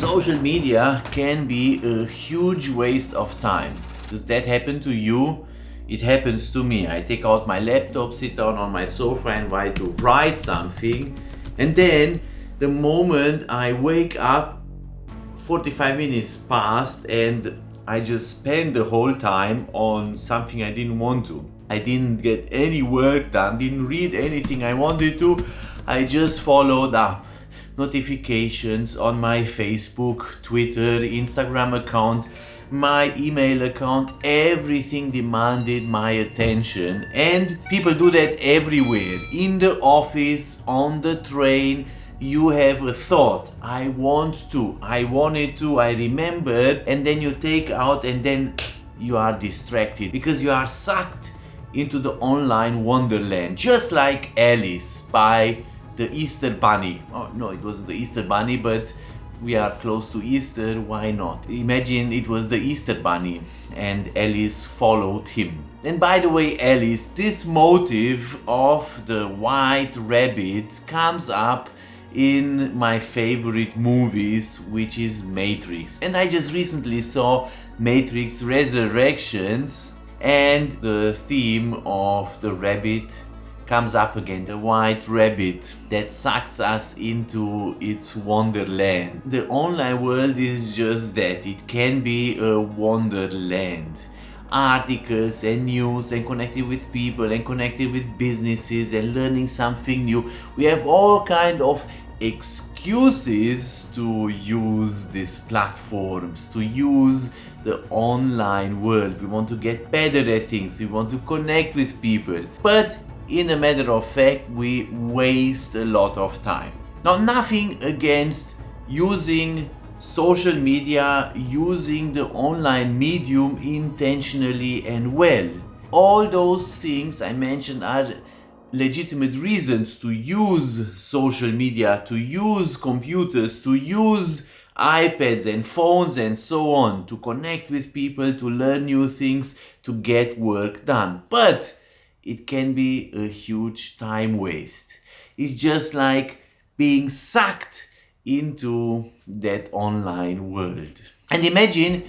Social media can be a huge waste of time. Does that happen to you? It happens to me. I take out my laptop, sit down on my sofa and try to write something, and then the moment I wake up, 45 minutes passed and I just spent the whole time on something I didn't want to. I didn't get any work done, didn't read anything I wanted to. I just followed up notifications on my Facebook, Twitter, Instagram account, my email account. Everything demanded my attention, and people do that everywhere. In the office, on the train, you have a thought, I want to, I wanted to, I remembered, and then you take out and then you are distracted because you are sucked into the online wonderland, just like Alice by the Easter Bunny. Oh no, it wasn't the Easter Bunny, but we are close to Easter, why not? Imagine it was the Easter Bunny and Alice followed him. And by the way, Alice, this motive of the white rabbit comes up in my favorite movies, which is Matrix. And I just recently saw Matrix Resurrections, and the theme of the rabbit comes up again, the white rabbit that sucks us into its wonderland. The online world is just that, it can be a wonderland. Articles and news and connected with people and connected with businesses and learning something new. We have all kind of excuses to use these platforms, to use the online world. We want to get better at things, we want to connect with people, but in a matter of fact, we waste a lot of time. Now, nothing against using social media, using the online medium intentionally and well. All those things I mentioned are legitimate reasons to use social media, to use computers, to use iPads and phones and so on, to connect with people, to learn new things, to get work done. But it can be a huge time waste. It's just like being sucked into that online world. And imagine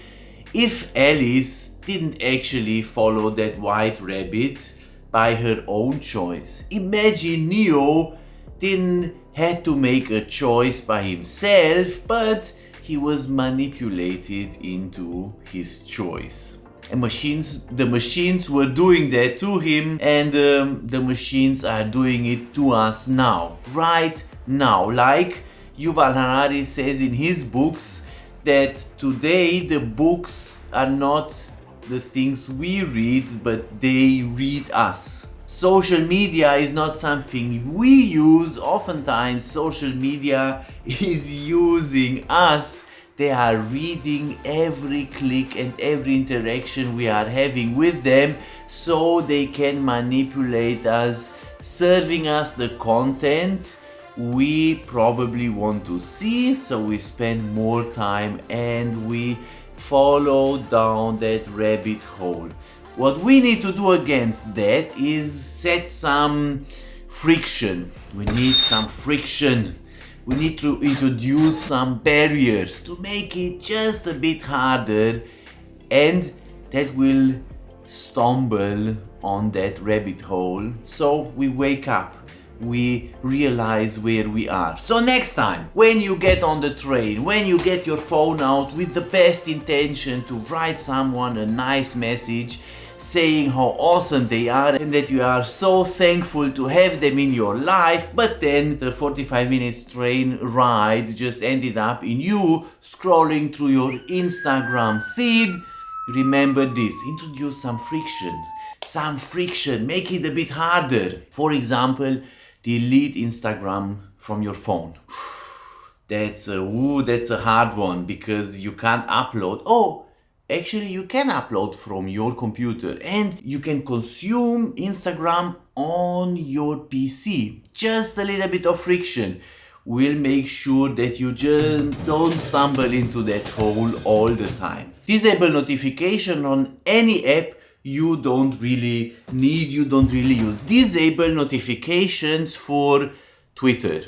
if Alice didn't actually follow that white rabbit by her own choice. Imagine Neo didn't have to make a choice by himself, but he was manipulated into his choice. And the machines were doing that to him, and the machines are doing it to us now, right now. Like Yuval Harari says in his books, that today the books are not the things we read, but they read us. Social media is not something we use. Oftentimes social media is using us. They are reading every click and every interaction we are having with them, so they can manipulate us, serving us the content we probably want to see, so we spend more time and we follow down that rabbit hole. What we need to do against that is set some friction. We need some friction. We need to introduce some barriers to make it just a bit harder, and that will stumble on that rabbit hole. So we wake up, we realize where we are. So next time, when you get on the train, when you get your phone out with the best intention to write someone a nice message, saying how awesome they are and that you are so thankful to have them in your life, but then the 45 minutes train ride just ended up in you scrolling through your Instagram feed. Remember this, introduce some friction, make it a bit harder. For example, delete Instagram from your phone. That's a hard one, because you can't upload. Actually, you can upload from your computer and you can consume Instagram on your PC. Just a little bit of friction will make sure that you just don't stumble into that hole all the time. Disable notification on any app you don't really need, you don't really use. Disable notifications for Twitter.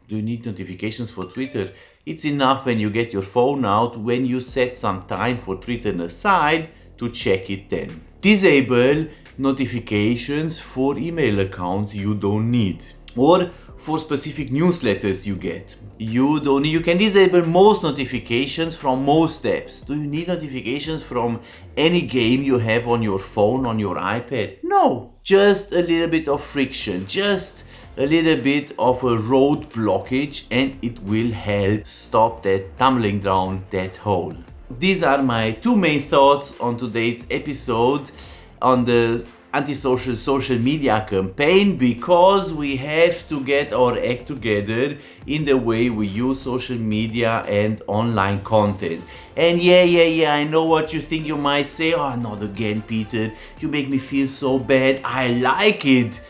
Do you need notifications for Twitter? It's enough when you get your phone out, when you set some time for Twitter aside, to check it then. Disable notifications for email accounts you don't need, or for specific newsletters you get. You can disable most notifications from most apps. Do you need notifications from any game you have on your phone, on your iPad? No, just a little bit of friction, just a little bit of a road blockage, and it will help stop that tumbling down that hole. These are my two main thoughts on today's episode on the antisocial social media campaign, because we have to get our act together in the way we use social media and online content. And yeah, I know what you think. You might say, oh, not again, Peter, you make me feel so bad. I like it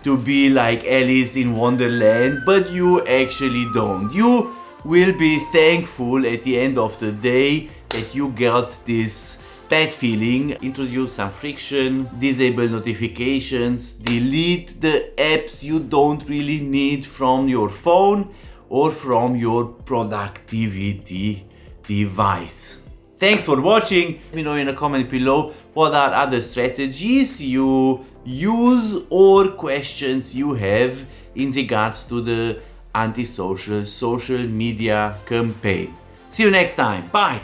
to be like Alice in Wonderland, but you actually don't. You will be thankful at the end of the day that you got this bad feeling. Introduce some friction, disable notifications, delete the apps you don't really need from your phone or from your productivity device. Thanks for watching. Let me know in a comment below what are other strategies you use or questions you have in regards to the antisocial social media campaign. See you next time. Bye.